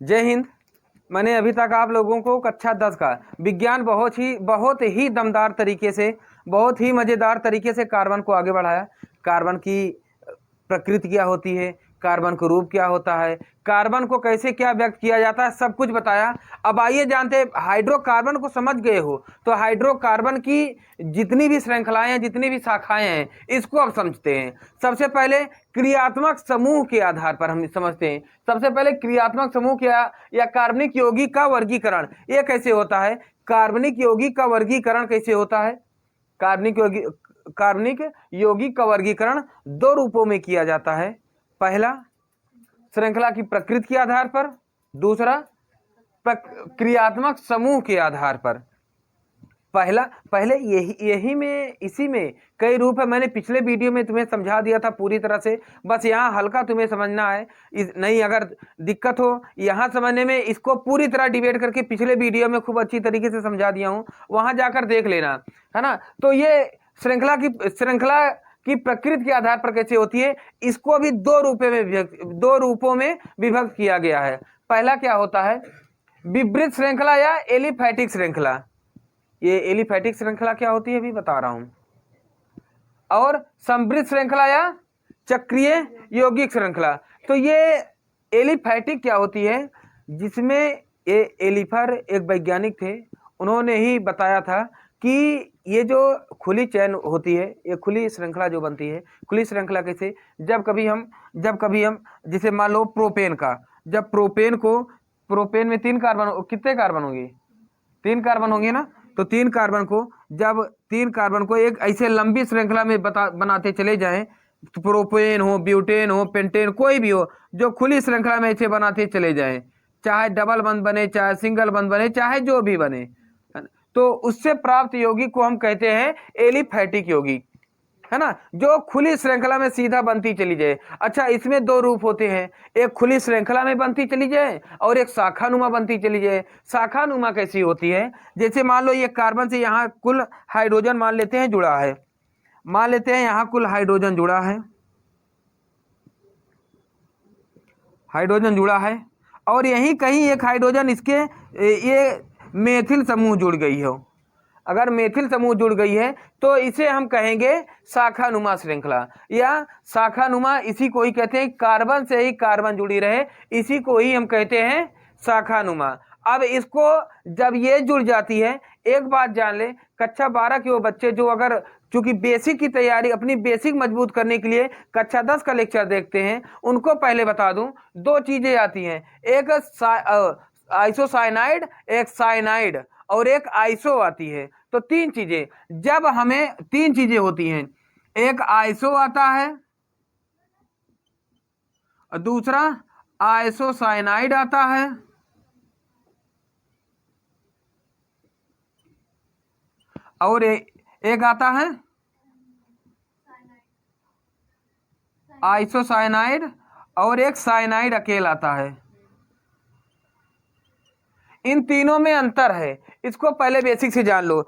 जय हिंद। मैंने अभी तक आप लोगों को कक्षा 10 का विज्ञान बहुत ही दमदार तरीके से, बहुत ही मज़ेदार तरीके से कार्बन को आगे बढ़ाया। कार्बन की प्रकृति क्या होती है, कार्बन का रूप क्या होता है, कार्बन को कैसे क्या व्यक्त किया जाता है, सब कुछ बताया। अब आइए जानते हैं, हाइड्रोकार्बन को समझ गए हो तो हाइड्रोकार्बन की जितनी भी श्रृंखलाएं हैं, जितनी भी शाखाएं हैं, इसको अब समझते हैं। सबसे पहले क्रियात्मक समूह के आधार पर हम समझते हैं। सबसे पहले क्रियात्मक समूह क्या या कार्बनिक यौगिक का वर्गीकरण, ये कैसे होता है? कार्बनिक यौगिक का वर्गीकरण कैसे होता है? कार्बनिक यौगिक का वर्गीकरण दो रूपों में किया जाता है। पहला श्रृंखला की प्रकृति के आधार पर, दूसरा क्रियात्मक समूह के आधार पर। पहले इसी में कई रूप है। मैंने पिछले वीडियो में तुम्हें समझा दिया था पूरी तरह से, बस यहाँ हल्का तुम्हें समझना है। नहीं, अगर दिक्कत हो यहाँ समझने में, इसको पूरी तरह डिवाइड करके पिछले वीडियो में खूब अच्छी तरीके से समझा दिया हूँ, वहां जाकर देख लेना, है ना। तो ये श्रृंखला की प्रकृति के आधार पर कैसे होती है, इसको भी दो रूपों में विभक्त किया गया है। पहला क्या होता है? विवृत श्रृंखला या एलिफैटिक श्रृंखला। ये एलिफैटिक श्रृंखला क्या होती है अभी बता रहा हूं। और समवृत्त श्रृंखला या चक्रीय यौगिक श्रृंखला। तो ये एलिफैटिक क्या होती है, जिसमें ये एलिफर एक वैज्ञानिक थे, उन्होंने ही बताया था कि ये जो खुली चैन होती है, ये खुली श्रृंखला जो बनती है, खुली श्रृंखला कैसे? जब कभी हम जैसे मान लो प्रोपेन का, जब प्रोपेन में कितने कार्बन होंगे? 3 कार्बन होंगे ना। तो 3 कार्बन को एक ऐसे लंबी श्रृंखला में बनाते चले जाएं, तो प्रोपेन हो, ब्यूटेन हो, पेंटेन, कोई भी हो, जो खुली श्रृंखला में ऐसे बनाते चले जाएं, चाहे डबल बंध बने, चाहे सिंगल बंध बने, चाहे जो भी बने, तो उससे प्राप्त यौगिक को हम कहते हैं एलिफैटिक यौगिक, है ना, जो खुली श्रृंखला में सीधा बनती चली जाए। अच्छा, इसमें दो रूप होते हैं, एक खुली श्रृंखला में बनती चली जाए और एक शाखानुमा बनती चली जाए। शाखानुमा कैसी होती है? जैसे मान लो ये कार्बन से यहाँ कुल हाइड्रोजन मान लेते हैं जुड़ा है, मान लेते हैं यहाँ कुल हाइड्रोजन जुड़ा है, और यहीं कहीं एक हाइड्रोजन इसके ये मेथिल समूह जुड़ गई हो। अगर मेथिल समूह जुड़ गई है तो इसे हम कहेंगे शाखानुमा श्रृंखला या शाखानुमा। इसी को ही कहते हैं, कार्बन से ही कार्बन जुड़ी रहे, इसी को ही हम कहते हैं शाखानुमा। अब इसको जब ये जुड़ जाती है, एक बात जान ले, कक्षा 12 के वो बच्चे जो अगर चूंकि बेसिक की तैयारी, अपनी बेसिक मजबूत करने के लिए कक्षा 10 का लेक्चर देखते हैं, उनको पहले बता दूं, दो चीजें आती हैं, एक आइसोसाइनाइड, एक साइनाइड, और एक आइसो आती है। तो 3 चीजें, जब हमें 3 चीजें होती हैं, एक आइसो आता है, और दूसरा आइसोसाइनाइड आता है, और एक आता है आइसोसाइनाइड, और एक साइनाइड अकेला आता है। इन तीनों में अंतर है, इसको पहले बेसिक से जान लो।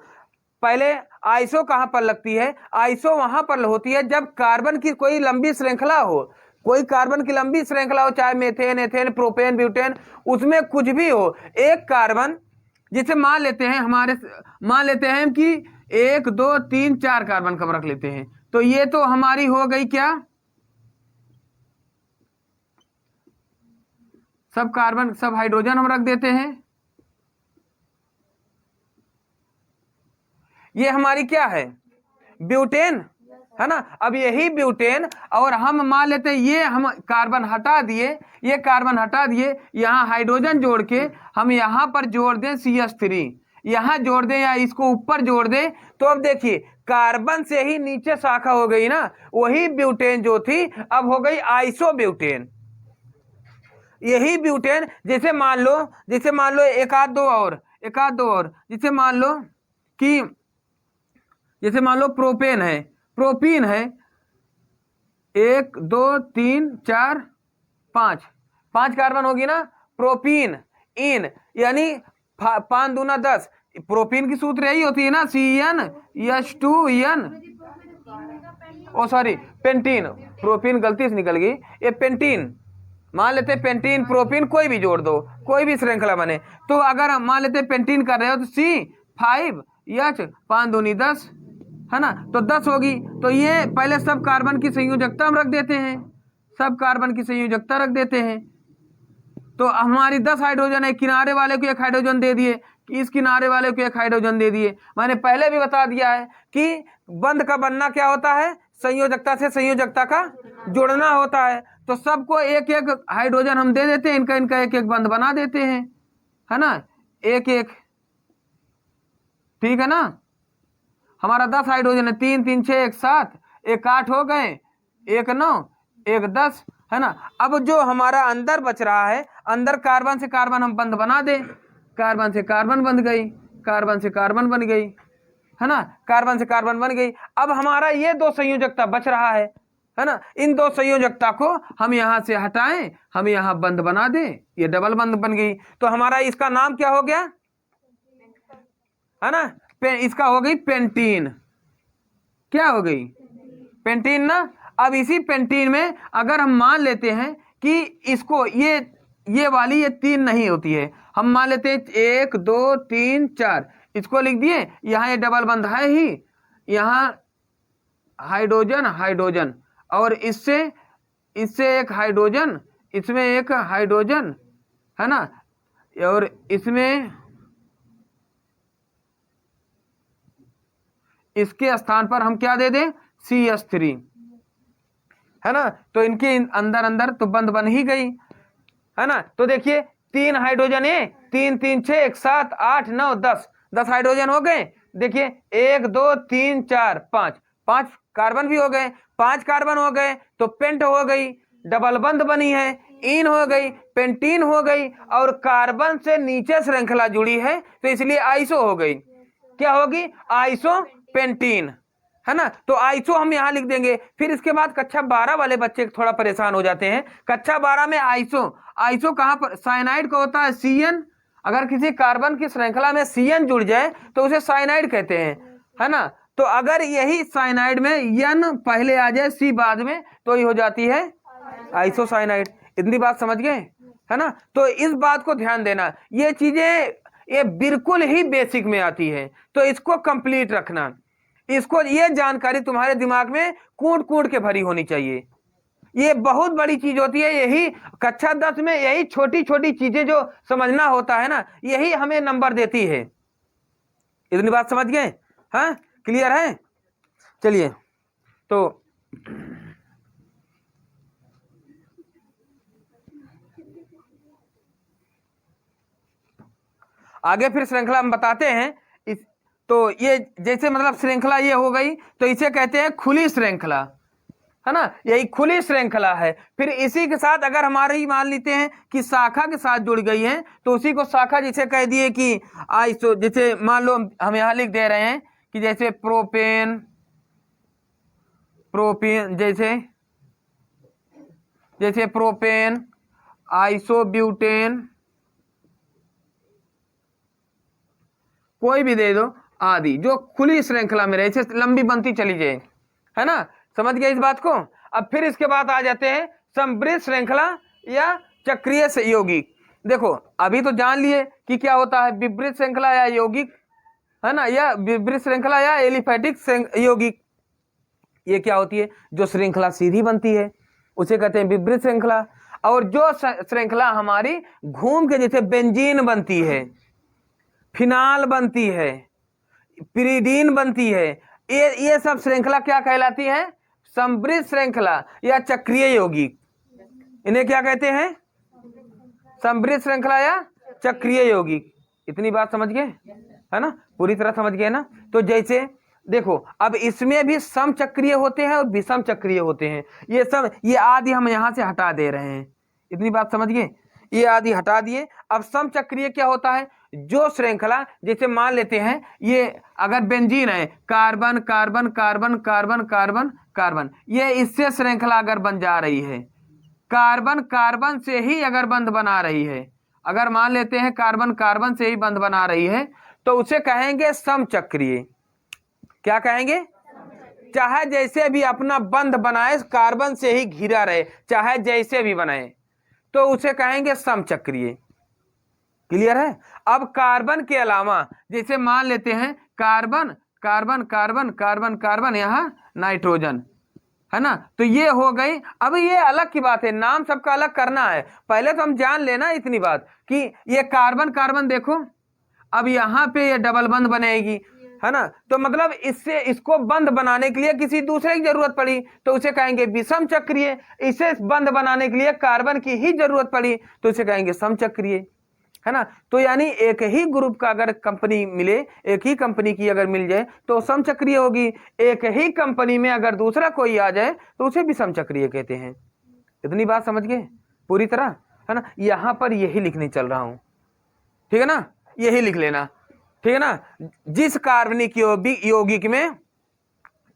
पहले आइसो कहां पर लगती है? आइसो वहां पर होती है जब कार्बन की कोई लंबी श्रृंखला हो, कोई कार्बन की लंबी श्रृंखला हो, चाहे मेथेन, एथेन, प्रोपेन, ब्यूटेन, उसमें कुछ भी हो, एक कार्बन, जिसे मान लेते हैं कि 1 2 3 4 कार्बन कम रख लेते हैं, तो ये तो हमारी हो गई क्या, सब कार्बन, सब हाइड्रोजन हम रख देते हैं, ये हमारी क्या है? ब्यूटेन, है ना। अब यही ब्यूटेन, और हम मान लेते हैं ये हम कार्बन हटा दिए, यहाँ हाइड्रोजन जोड़ के हम यहाँ पर जोड़ दें CH3, यहाँ जोड़ दें या इसको ऊपर जोड़ दें, तो अब देखिए कार्बन से ही नीचे शाखा हो गई ना, वही ब्यूटेन जो थी अब हो गई आइसो ब्यूटेन। यही ब्यूटेन, जैसे मान लो एक आध दो और, जैसे मान लो प्रोपेन है, प्रोपीन है, 1 2 3 4 5 कार्बन होगी ना, प्रोपीन इन, यानी 5 दूना 10, प्रोपीन की सूत्र यही होती है ना, CnH2n, ओ सॉरी पेंटीन, प्रोपीन गलती से निकल गई, ये पेंटीन, मान लेते हैं पेंटीन प्रोपीन कोई भी जोड़ दो, कोई भी श्रृंखला बने। तो अगर हम मान लेते हैं पेंटीन कर रहे हो तो C5H 5 दूनी 10, है ना, तो 10 होगी। तो ये पहले सब कार्बन की संयोजकता हम रख देते हैं, सब कार्बन की संयोजकता रख देते हैं। तो हमारी 10 हाइड्रोजन है, किनारे वाले को एक हाइड्रोजन दे दिए, इस किनारे वाले को एक हाइड्रोजन दे दिए। मैंने पहले भी बता दिया है कि बंध का बनना क्या होता है, संयोजकता से संयोजकता का जुड़ना होता है। तो सबको एक एक हाइड्रोजन हम दे देते हैं, इनका इनका एक एक बंध बना देते हैं, है ना, एक एक, ठीक है ना। हमारा 10 हाइड्रोजन है, 3 3 6 1 7, एक 8 हो गए, एक 9, एक 10, है ना। अब जो हमारा अंदर बच रहा है, अंदर कार्बन से कार्बन हम बंध बना दे, कार्बन से कार्बन बन गई, कार्बन से कार्बन बन गई, है ना, कार्बन से कार्बन बन गई। अब हमारा ये दो संयोजकता बच रहा है ना, इन दो संयोजकता को हम यहां से हटाएं, हम यहां बंध बना दें, ये डबल बंध बन गई। तो हमारा इसका नाम क्या हो गया, है ना, इसका हो गई पेंटीन। क्या हो गई, पेंटीन ना। अब इसी पेंटीन में अगर हम मान लेते हैं कि इसको ये वाली ये 3 नहीं होती है, हम मान लेते हैं 1 2 3 4, इसको लिख दिए, यहाँ ये डबल बंध है ही, यहाँ हाइड्रोजन हाइड्रोजन, और इससे एक हाइड्रोजन, इसमें एक हाइड्रोजन, है ना, और इसमें इसके स्थान पर हम क्या दे दें, CH3, है ना। तो इनके अंदर अंदर तो बंध बन ही गई, है ना। तो देखिए 3 हाइड्रोजन है, 3 3 6 1 7 8 9 10 हाइड्रोजन हो गए। देखिए 1 2 3 4 5 कार्बन भी हो गए, 5 कार्बन हो गए, तो पेंट हो गई, डबल बंध बनी है, इन हो गई, पेंटीन हो गई, और कार्बन से नीचे श्रृंखला जुड़ी है, तो इसलिए आइसो हो गई। क्या होगी, आइसो पेंटीन, है ना। तो आइसो हम यहां लिख देंगे। फिर इसके बाद कक्षा 12 वाले बच्चे थोड़ा परेशान हो जाते हैं। कक्षा 12 में आइसो कहां पर, साइनाइड का होता है CN। अगर किसी कार्बन की श्रृंखला में CN जुड़ जाए तो उसे साइनाइड कहते हैं, है ना। तो अगर यही साइनाइड में N पहले आ जाए, C बाद में, तो ये हो जाती है आइसोसाइनाइड। इतनी बात समझ गए, है ना। तो इस बात को ध्यान देना, ये चीजें ये बिल्कुल ही बेसिक में आती है, तो इसको कंप्लीट रखना। इसको, ये जानकारी तुम्हारे दिमाग में कूट कूट के भरी होनी चाहिए। ये बहुत बड़ी चीज होती है, यही कक्षा 10 में यही छोटी छोटी चीजें जो समझना होता है ना, यही हमें नंबर देती है। इतनी बात समझ गए, हाँ, क्लियर है। चलिए, तो आगे फिर श्रृंखला हम बताते हैं। तो ये जैसे मतलब श्रृंखला ये हो गई, तो इसे कहते हैं खुली श्रृंखला, है ना, यही खुली श्रृंखला है। फिर इसी के साथ अगर हमारी मान लेते हैं कि शाखा के साथ जुड़ गई है, तो उसी को शाखा जिसे कह दिए कि आइसो, जैसे मान लो हम यहां लिख दे रहे हैं कि जैसे प्रोपेन, जैसे प्रोपेन, आइसोब्यूटेन, कोई भी दे दो आदि, जो खुली श्रृंखला में रहे, लंबी बनती चली जाए, है ना। समझ गए इस बात को। अब फिर इसके बाद आ जाते हैं समवृत्त श्रृंखला या चक्रीय यौगिक। देखो अभी तो जान लिए कि क्या होता है विवृत श्रृंखला या यौगिक, है ना, या विवृत श्रृंखला या एलिफैटिक यौगिक। ये क्या होती है, जो श्रृंखला सीधी बनती है उसे कहते हैं विवृत श्रृंखला। और जो श्रृंखला हमारी घूम के, जैसे बेंजीन बनती है, फिनाल बनती है, पिरीडीन बनती है, ये सब श्रृंखला क्या कहलाती है, समवृत्त श्रृंखला या चक्रीय यौगिक। इन्हें क्या कहते हैं, समवृत्त श्रृंखला या चक्रीय यौगिक। इतनी बात समझ गए, है ना, पूरी तरह समझ गए ना। तो जैसे देखो, अब इसमें भी समचक्रीय होते हैं और विषम चक्रीय होते हैं। ये सब, ये आदि हम यहां से हटा दे रहे हैं। इतनी बात समझ गए, ये आदि हटा दिए। अब समचक्रीय क्या होता है, जो श्रृंखला, जैसे मान लेते हैं ये अगर बेंजीन है, carbon carbon carbon carbon carbon carbon, ये इससे श्रृंखला अगर बन जा रही है, कार्बन कार्बन से ही अगर बंध बना रही है, अगर मान लेते हैं कार्बन कार्बन से ही बंध बना रही है, तो उसे कहेंगे समचक्रीय। क्या कहेंगे, चाहे जैसे भी अपना बंध बनाए, कार्बन से ही घिरा रहे, चाहे जैसे भी बनाए, तो उसे कहेंगे समचक्रीय। क्लियर है। अब कार्बन के अलावा जैसे मान लेते हैं carbon carbon carbon carbon carbon, यहाँ नाइट्रोजन, है ना, तो ये हो गई। अब ये अलग की बात है, नाम सबका अलग करना है, पहले तो हम जान लेना इतनी बात कि ये कार्बन कार्बन देखो, अब यहाँ पे ये डबल बंद बनेगी, है ना, तो मतलब इससे इसको बंद बनाने के लिए किसी दूसरे की जरूरत पड़ी तो उसे कहेंगे विषम चक्रीय। इसे बंद बनाने के लिए कार्बन की ही जरूरत पड़ी तो उसे कहेंगे समचक्रीय, है ना। तो यानी एक ही ग्रुप का अगर कंपनी मिले, एक ही कंपनी की अगर मिल जाए तो समचक्रीय होगी, एक ही कंपनी में अगर दूसरा कोई आ जाए तो उसे भी समचक्रीय कहते हैं। इतनी बात समझ गए पूरी तरह, है ना। यहां पर यही लिखने चल रहा हूं, ठीक है ना, यही लिख लेना, ठीक है ना। जिस कार्बनिक यौगिक में,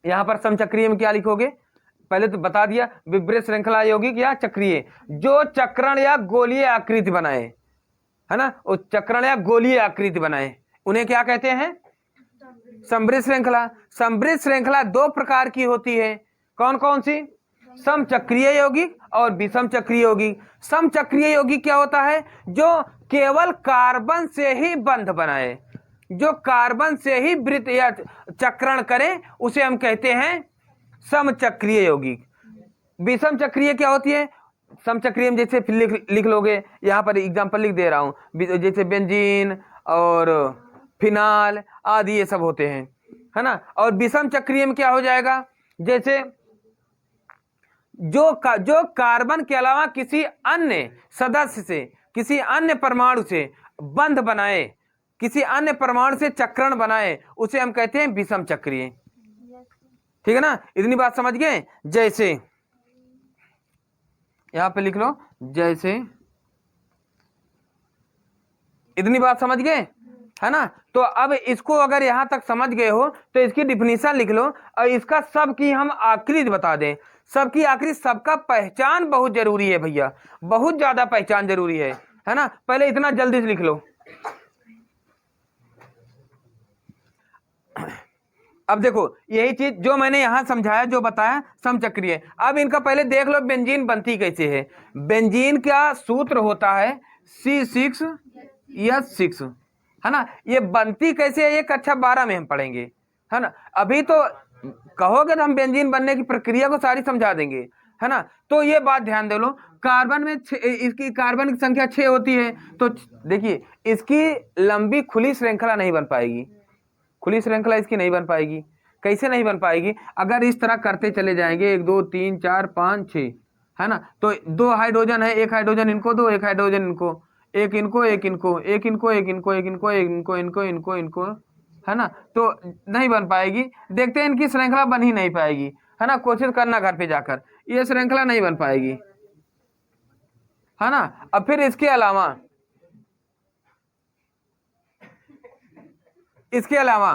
यहां पर समचक्रीय में क्या लिखोगे, पहले तो बता दिया, विब्रिय श्रृंखला यौगिक या चक्रीय, जो चक्रण या गोलीय आकृति बनाए, है ना, वो चक्रण या गोलीय आकृति बनाए उन्हें क्या कहते हैं, समवृत्त श्रृंखला। समवृत्त श्रृंखला दो प्रकार की होती है, कौन कौन सी, समचक्रीय यौगिक और विषम चक्रीय यौगिक। समचक्रीय यौगिक क्या होता है, जो केवल कार्बन से ही बंध बनाए, जो कार्बन से ही वृत्त या चक्रण करे उसे हम कहते हैं समचक्रीय यौगिक। विषम चक्रीय क्या होती है, समचक्रीय में जैसे लिख लोगे, यहाँ पर एग्जांपल लिख दे रहा हूं, जैसे बेंजीन और फिनाल आदि ये सब होते हैं, है ना। और विषम चक्रीय में क्या हो जाएगा, जैसे जो कार्बन के अलावा किसी अन्य सदस्य से, किसी अन्य परमाणु से बंध बनाए, किसी अन्य परमाणु से चक्रण बनाए उसे हम कहते हैं विषम चक्रीय, ठीक है ना। इतनी बात समझ गए। जैसे यहां पे लिख लो, जैसे, इतनी बात समझ गए, है ना। तो अब इसको अगर यहां तक समझ गए हो तो इसकी डिफिनीशन लिख लो और इसका सब की हम आकृति बता दें। सबकी आकृति, सबका पहचान बहुत जरूरी है भैया, बहुत ज्यादा पहचान जरूरी है ना। पहले इतना जल्दी से लिख लो। अब देखो यही चीज जो मैंने यहां समझाया, जो बताया समचक्रीय। अब इनका पहले देख लो बेंजीन बनती कैसे है। बेंजीन का सूत्र होता है C6H6, है ना। ये बनती कैसे है ये कक्षा 12 में हम पढ़ेंगे, है ना। अभी तो कहोगे तो हम बेंजीन बनने की प्रक्रिया को सारी समझा देंगे, है ना। तो ये बात ध्यान दे लो, कार्बन में इसकी कार्बन की संख्या 6 होती है, तो देखिए इसकी लंबी खुली श्रृंखला नहीं बन पाएगी, खुली श्रृंखला इसकी नहीं बन पाएगी। कैसे नहीं बन पाएगी, अगर इस तरह करते चले जाएंगे 1 2 3 4 5 6, है ना, तो 2 हाइड्रोजन है, एक हाइड्रोजन इनको दो, एक हाइड्रोजन इनको, एक इनको, एक इनको, एक इनको, एक इनको, एक इनको, एक इनको, इनको इनको इनको, है ना, तो नहीं बन पाएगी। देखते हैं इनकी श्रृंखला बन ही नहीं पाएगी, है ना। कोशिश करना घर पे जाकर, ये श्रृंखला नहीं बन पाएगी, है ना। अब फिर इसके अलावा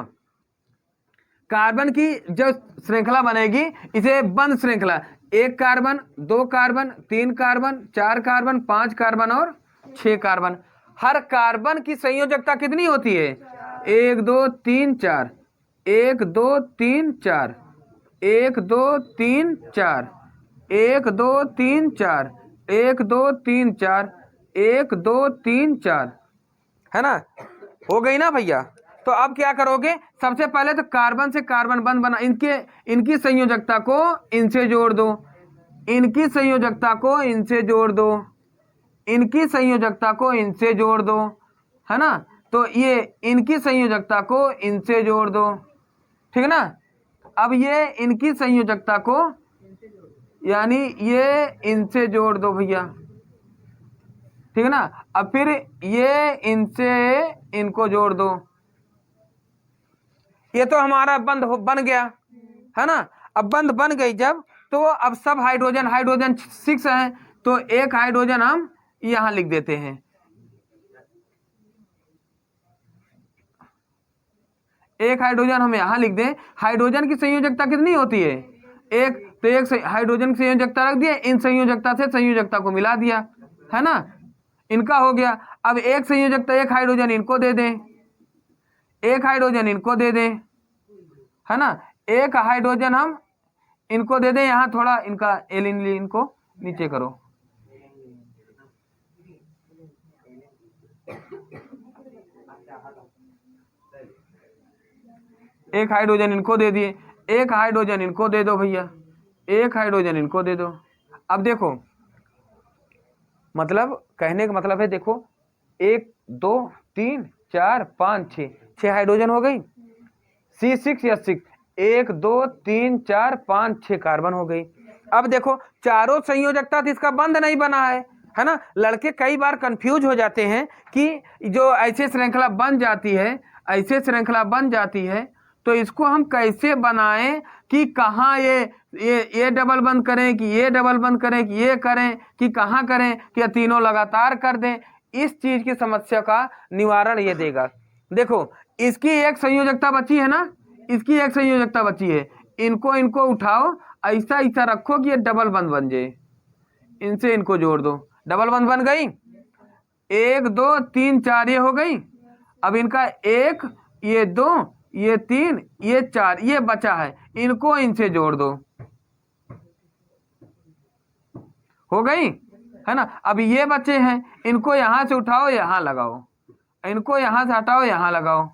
कार्बन की जो श्रृंखला बनेगी इसे बंद श्रृंखला, 1 carbon 2 carbon 3 carbon 4 carbon 5 carbon और 6 कार्बन। हर कार्बन की संयोजकता कितनी होती है, 1 2 3 4, 1 2 3 4, 1 2 3 4, 1 2 3 4, 1 2 3 4, 1 2 3 4, है ना। हो गई ना भैया। तो अब क्या करोगे, सबसे पहले तो कार्बन से कार्बन बंद बना, इनकी संयोजकता को इनसे जोड़ दो, इनकी संयोजकता को इनसे जोड़ दो, इनकी संयोजकता को इनसे जोड़ दो, है ना। तो ये इनकी संयोजकता को इनसे जोड़ दो, ठीक है ना। अब ये इनकी संयोजकता को, यानी ये इनसे जोड़ दो भैया, ठीक है ना। अब फिर ये इनसे इनको जोड़ दो, ये तो हमारा बंद बन गया, है ना। अब बंद बन गई जब, तो अब सब हाइड्रोजन 6 है, तो एक हाइड्रोजन हम यहां लिख देते हैं, एक हाइड्रोजन हम यहां लिख दें। हाइड्रोजन की संयोजकता कितनी होती है, एक, तो एक हाइड्रोजन की संयोजकता रख दिया, इन संयोजकता से संयोजकता को मिला दिया, है ना, इनका हो गया। अब एक संयोजकता, एक हाइड्रोजन इनको दे दें, एक हाइड्रोजन इनको दे दें, है ना, एक हाइड्रोजन हम इनको दे दें। यहां थोड़ा इनका एलिन इनको नीचे करो, एक हाइड्रोजन इनको दे दिए, एक हाइड्रोजन इनको दे दो भैया, एक हाइड्रोजन इनको दे दो। अब देखो मतलब कहने का मतलब है, देखो 1 2 3 4 5 6, 6 हाइड्रोजन हो गई, C6H6, 1 2 3 4 5 6 कार्बन हो गई। अब देखो चारों संयोजकता तो इसका बंध नहीं बना है ना। लड़के कई बार कंफ्यूज हो जाते हैं कि जो ऐसे श्रृंखला बन जाती है, ऐसे श्रृंखला बन जाती है तो इसको हम कैसे बनाएं कि कहाँ ये डबल बंद करें कि ये डबल बंद करें कि ये करें कि कहाँ करें कि तीनों लगातार कर दें। इस चीज की समस्या का निवारण ये देगा। देखो इसकी एक संयोजकता बची है ना, इसकी एक संयोजकता बची है, इनको उठाओ, ऐसा ऐसा रखो कि ये डबल बंद बन जाए, इनसे इनको जोड़ दो, डबल बंद बन गई। 1 2 3 4 ये हो गई। अब इनका 1 ये 2 ये 3 ये 4 ये बचा है, इनको इनसे जोड़ दो, हो गई है ना। अब ये बचे हैं, इनको यहां से उठाओ यहां लगाओ, इनको यहां से हटाओ यहां लगाओ,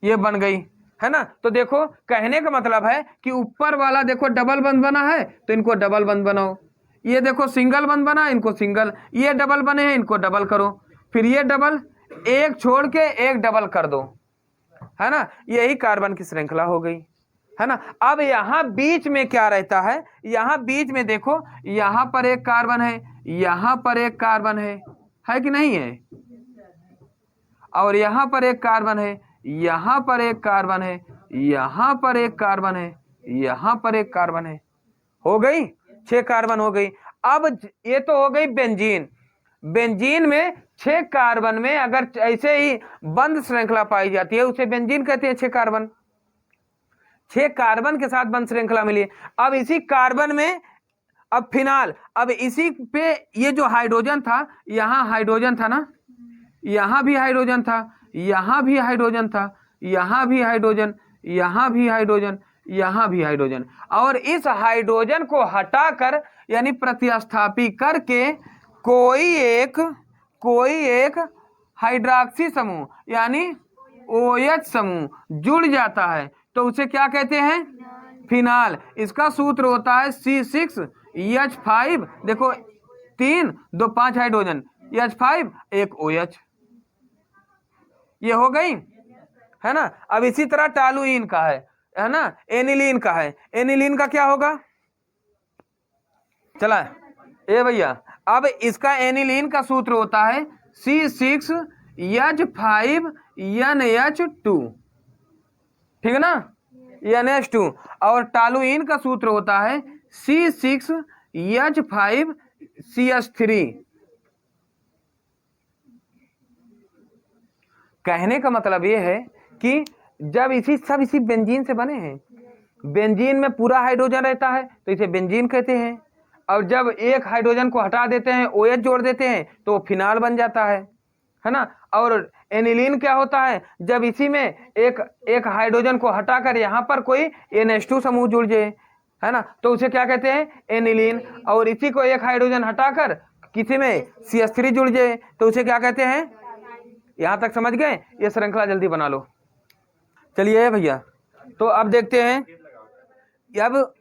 ये बन गई है ना। तो देखो कहने का मतलब है कि ऊपर वाला देखो डबल बंद बना है तो इनको डबल बंद बनाओ, ये देखो सिंगल बंद बना है इनको सिंगल, ये डबल बने हैं इनको डबल करो, फिर ये डबल, एक छोड़ के एक डबल कर दो, है ना। यही कार्बन की श्रृंखला हो गई है ना। अब यहां बीच में क्या रहता है, यहां बीच में देखो यहां पर एक कार्बन है, यहां पर एक कार्बन है कि नहीं है, और यहां पर एक कार्बन है, यहां पर एक कार्बन है, यहां पर एक कार्बन है, यहां पर एक कार्बन है, हो गई 6 कार्बन हो गई। अब ये तो हो गई बेंजीन। बेंजीन में 6 कार्बन में अगर ऐसे ही बंद श्रृंखला पाई जाती है उसे बेंजीन कहते हैं। 6 कार्बन, 6 कार्बन के साथ बंद श्रृंखला मिली। अब इसी कार्बन में अब फिनाल, अब इसी पे ये जो हाइड्रोजन था, यहां हाइड्रोजन था ना, यहां भी हाइड्रोजन था, यहां भी हाइड्रोजन था, यहां भी हाइड्रोजन, यहां भी हाइड्रोजन, यहां भी हाइड्रोजन, और इस हाइड्रोजन को हटाकर यानी प्रतिस्थापित करके कोई एक हाइड्रॉक्सी समूह यानी OH समूह जुड़ जाता है तो उसे क्या कहते हैं, फिनाल। इसका सूत्र होता है C6H5, देखो 3 2 5 हाइड्रोजन, H5 एक OH, ये हो गई है ना। अब इसी तरह टॉलुइन का है ना, एनिलीन का है, एनिलीन का क्या होगा, चला ए भैया। अब इसका एनिलीन का सूत्र होता है C6H5NH2, ठीक है ना, NH2, और टॉलुइन का सूत्र होता है C6H5CH3। कहने का मतलब ये है कि जब इसी बेंजीन से बने हैं, बेंजीन में पूरा हाइड्रोजन रहता है तो इसे बेंजीन कहते हैं, और जब एक हाइड्रोजन को हटा देते हैं OH जोड़ देते हैं तो वो फिनाल बन जाता है ना। और एनिलीन क्या होता है, जब इसी में एक हाइड्रोजन को हटाकर यहाँ पर कोई NH2 समूह जुड़ जाए, है ना, तो उसे क्या कहते हैं, एनिलीन। और इसी को एक हाइड्रोजन हटाकर किसी में CH3 जुड़ जाए तो उसे क्या कहते हैं। यहां तक समझ गए, ये श्रृंखला जल्दी बना लो। चलिए भैया, तो अब देखते हैं, अब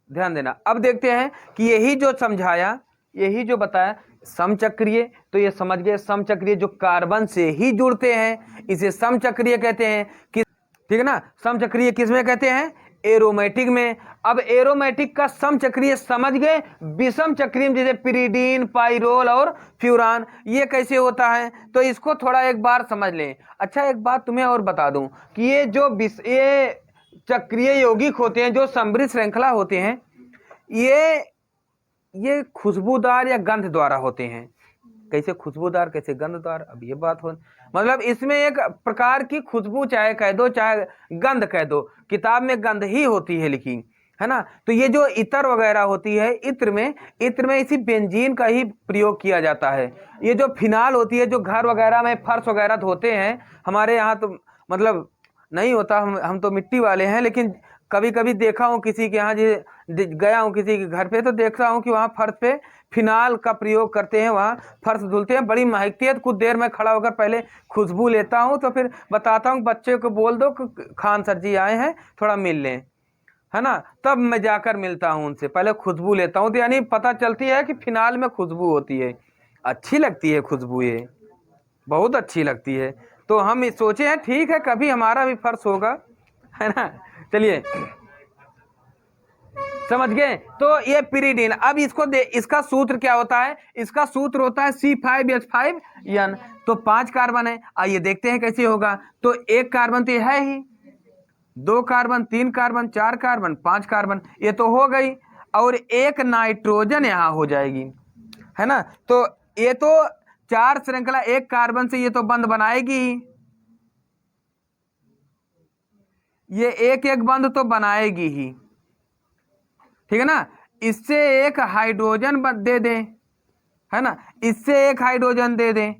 ध्यान देना, अब देखते हैं कि यही जो समझाया, यही जो बताया समचक्रीय, तो ये समझ गए समचक्रीय जो कार्बन से ही जुड़ते हैं इसे समचक्रीय कहते हैं, ठीक है ना। समचक्रीय किसमें कहते हैं, एरोमेटिक में। अब एरोमेटिक का समचक्रीय समझ गए, विषम चक्रीय जैसे पिरिडीन, पाइरोल और फ्यूरान, ये कैसे होता है, तो इसको थोड़ा एक बार समझ लें। अच्छा एक बात तुम्हें और बता दूं कि ये जो ये चक्रीय यौगिक होते हैं, जो समृद्ध श्रृंखला होते हैं, ये खुशबूदार या गंध द्वारा होते हैं। कैसे खुशबूदार कैसे गंधदार, अब ये बात हो, मतलब इसमें एक प्रकार की खुशबू चाहे कह दो चाहे गंध कह दो, किताब में गंध ही होती है लिखी, है ना। तो ये जो इत्र वगैरह होती है, इत्र में इसी बेंजीन का ही प्रयोग किया जाता है। ये जो फिनाल होती है, जो घर वगैरह में फर्श वगैरह धोते हैं, हमारे यहाँ तो मतलब नहीं होता, हम तो मिट्टी वाले हैं, लेकिन कभी कभी देखा हूँ किसी के यहाँ, गया हूँ किसी के घर पे तो देखता हूँ कि वहाँ फर्श पे फिनाल का प्रयोग करते हैं, वहाँ फर्श धुलते हैं, बड़ी महकती है। कुछ देर में खड़ा होकर पहले खुशबू लेता हूँ, तो फिर बताता हूँ बच्चे को बोल दो कि खान सर जी आए हैं, थोड़ा मिल लें, है ना। तब मैं जाकर मिलता हूँ उनसे, पहले खुशबू लेता हूँ, तो यानी पता चलती है कि फिनाल में खुशबू होती है। अच्छी लगती है खुशबू, ये बहुत अच्छी लगती है। तो हम सोचे हैं ठीक है कभी हमारा भी फर्श होगा, है ना। चलिए समझ गए। तो ये पिरिडीन, अब इसको इसका सूत्र क्या होता है, इसका सूत्र होता है C5H5N। तो 5 कार्बन है, आइए देखते हैं कैसे होगा। तो 1 कार्बन तो है ही, 2 कार्बन, 3 कार्बन, 4 कार्बन, 5 कार्बन, ये तो हो गई। और 1 नाइट्रोजन यहाँ हो जाएगी, है ना। तो ये तो 4 श्रृंखला 1 कार्बन से ये तो बंध बनाएगी ही, ये एक एक बंध तो बनाएगी ही, ठीक है ना। इससे एक हाइड्रोजन दे दें, है ना, इससे एक हाइड्रोजन दे दें,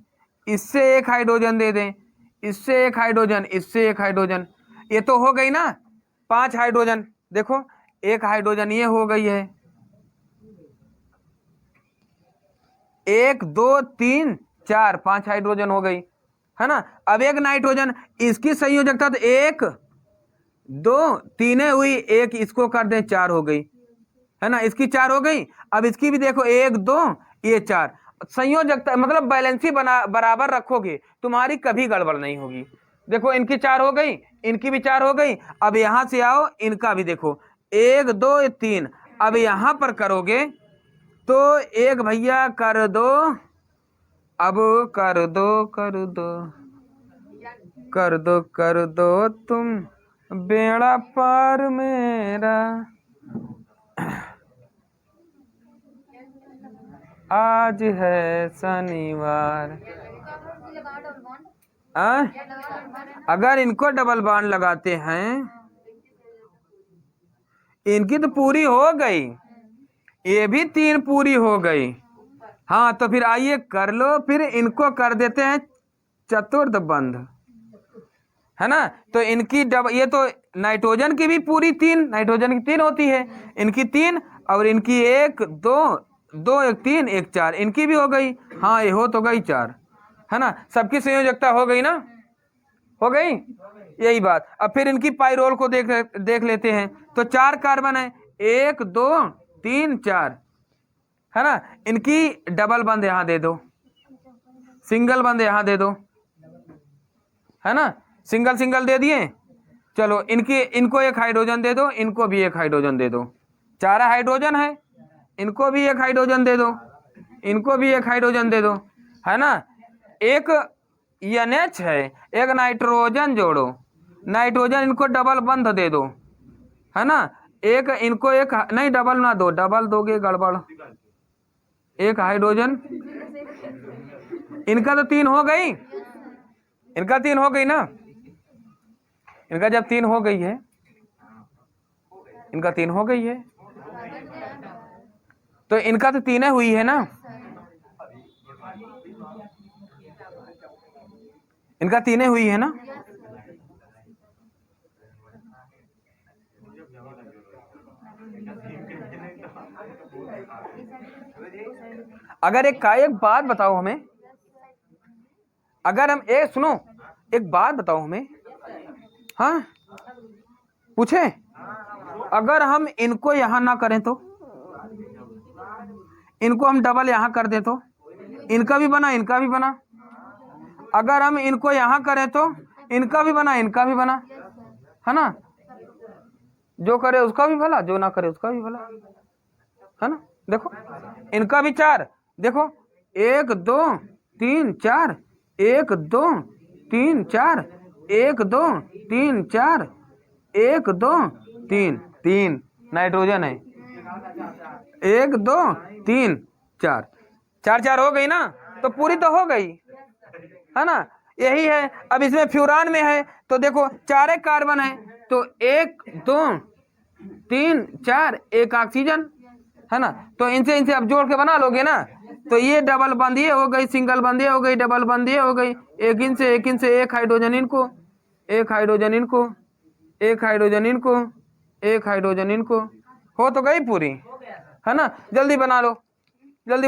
इससे एक हाइड्रोजन दे दें, इससे एक हाइड्रोजन, इससे एक हाइड्रोजन, ये तो हो गई ना 5 हाइड्रोजन। देखो 1 हाइड्रोजन ये हो गई है, 1 2 3 4 5 हाइड्रोजन हो गई, है ना। अब 1 नाइट्रोजन, इसकी संयोजकता तो 1 2 3 हुई, 1 इसको कर दें 4 हो गई, है ना, इसकी 4 हो गई। अब इसकी भी देखो 1 2 ये 4, संयोजकता मतलब बैलेंसी बराबर रखोगे तुम्हारी कभी गड़बड़ नहीं होगी। देखो इनकी 4 हो गई, इनकी भी 4 हो गई। अब यहां से आओ, इनका भी देखो 1 2 3, अब यहां पर करोगे तो एक भैया कर दो, अब कर दो कर दो कर दो कर दो तुम बेड़ा पार मेरा, आज है शनिवार। अगर इनको डबल बॉन्ड लगाते हैं, इनकी तो पूरी हो गई, ये भी 3 पूरी हो गई। हाँ तो फिर आइए कर लो, फिर इनको कर देते हैं चतुर्थ बंध, है ना। तो इनकी ये तो नाइट्रोजन की भी पूरी 3, नाइट्रोजन की 3 होती है, इनकी 3, और इनकी 1 2 2 1 3 1 4, इनकी भी हो गई। हाँ ये हो तो गई 4, है ना, सबकी संयोजकता हो गई ना, हो गई, यही बात। अब फिर इनकी पाइरोल को देख लेते हैं। तो 4 कार्बन है, 1 2 3 4, है ना। इनकी डबल बंद यहां दे दो, सिंगल बंद यहां दे दो, है ना, सिंगल सिंगल दे दिए। चलो इनको 1 हाइड्रोजन दे दो, इनको भी 1 हाइड्रोजन दे दो, 4 हाइड्रोजन है, इनको भी 1 हाइड्रोजन दे दो, इनको भी 1 हाइड्रोजन दे दो, है ना। एक NH है, एक नाइट्रोजन जोड़ो, नाइट्रोजन इनको डबल बंध दे दो, है ना। एक इनको एक नहीं, डबल ना दो, डबल दोगे गड़बड़, 1 हाइड्रोजन, इनका तो 3 हो गई, इनका 3 हो गई ना, इनका जब 3 हो गई है, इनका 3 हो गई है, तो इनका तो 3 हुई है ना, इनका 3 हुई है ना। अगर एक बात बताओ हमें, अगर हम सुनो एक बात बताओ हमें, हाँ पूछे, अगर हम इनको यहां ना करें तो, इनको हम डबल यहां कर दें तो इनका भी बना, इनका भी बना। अगर हम इनको यहां करें तो इनका भी बना, इनका भी बना, है ना। जो करे उसका भी भला, जो ना करे उसका भी भला, है ना। देखो इनका भी 4, देखो 1 2 3 4, 1 2 3 4, 1 2 3 4, 1 2 3 3 नाइट्रोजन है, 1 2 3 4 4 4 हो गई ना, तो पूरी तो हो गई, है ना, यही है। अब इसमें फ्यूरान में है तो देखो 4 कार्बन है, तो 1 2 3 4 1 ऑक्सीजन, है ना। तो इनसे अब जोड़ के बना लोगे ना, तो ये डबल बंद ये हो गई, सिंगल बंद ये हो गई, डबल बंद ये हो गई, एक इनसे 1 हाइड्रोजन इनको, 1 हाइड्रोजन इनको, 1 हाइड्रोजन इनको, एक हाइड्रोजन इनको, हो तो गई पूरी, है ना। जल्दी बना लो, जल्दी।